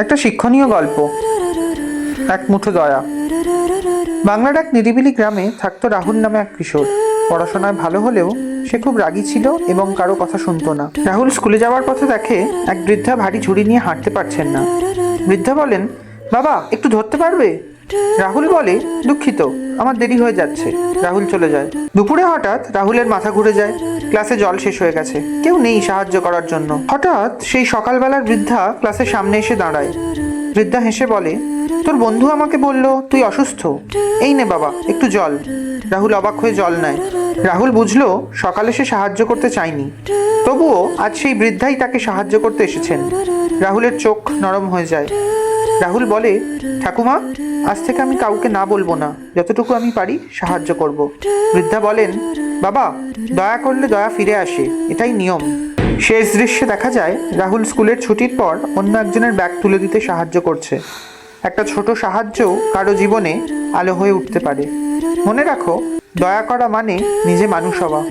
একটা শিক্ষণীয় গল্প, এক মুঠো দয়া। বাংলার এক নিরিবিলি গ্রামে থাকতো রাহুল নামে এক কিশোর। পড়াশোনায় ভালো হলেও সে খুব রাগী ছিল এবং কারো কথা শুনতো না। রাহুল স্কুলে যাওয়ার পথে দেখে এক বৃদ্ধা ভারী ঝুড়ি নিয়ে হাঁটতে পারছেন না। বৃদ্ধা বলেন, বাবা একটু ধরতে পারবে? রাহুল বলে, দুঃখিত, আমার দেরি হয়ে যাচ্ছে। রাহুল চলে যায়। দুপুরে হঠাৎ রাহুলের মাথা ঘুরে যায়। ক্লাসে জল শেষ হয়ে গেছে, কেউ নেই সাহায্য করার জন্য। হঠাৎ সেই সকালবেলার বৃদ্ধা ক্লাসের সামনে এসে দাঁড়ায়। বৃদ্ধা হেসে বলে, তোর বন্ধু আমাকে বলল তুই অসুস্থ, এই নে বাবা একটু জল। রাহুল অবাক হয়ে জল নেয়। রাহুল বুঝলো সকালে সে সাহায্য করতে চায়নি, তবুও আজ সেই বৃদ্ধাই তাকে সাহায্য করতে এসেছেন। রাহুলের চোখ নরম হয়ে যায়। রাহুল বলে, ঠাকুমা, আজ থেকে আমি কাউকে না বলবো না, যতটুকু আমি পারি সাহায্য করব। বৃদ্ধা বলেন, বাবা, দয়া করলে দয়া ফিরে আসে, এটাই নিয়ম। শেষ দৃশ্যে দেখা যায় রাহুল স্কুলের ছুটির পর অন্য একজনের ব্যাগ তুলে দিতে সাহায্য করছে। একটা ছোট সাহায্য কারো জীবনে আলো হয়ে উঠতে পারে। মনে রাখো, দয়া করা মানে নিজে মানুষ হওয়া।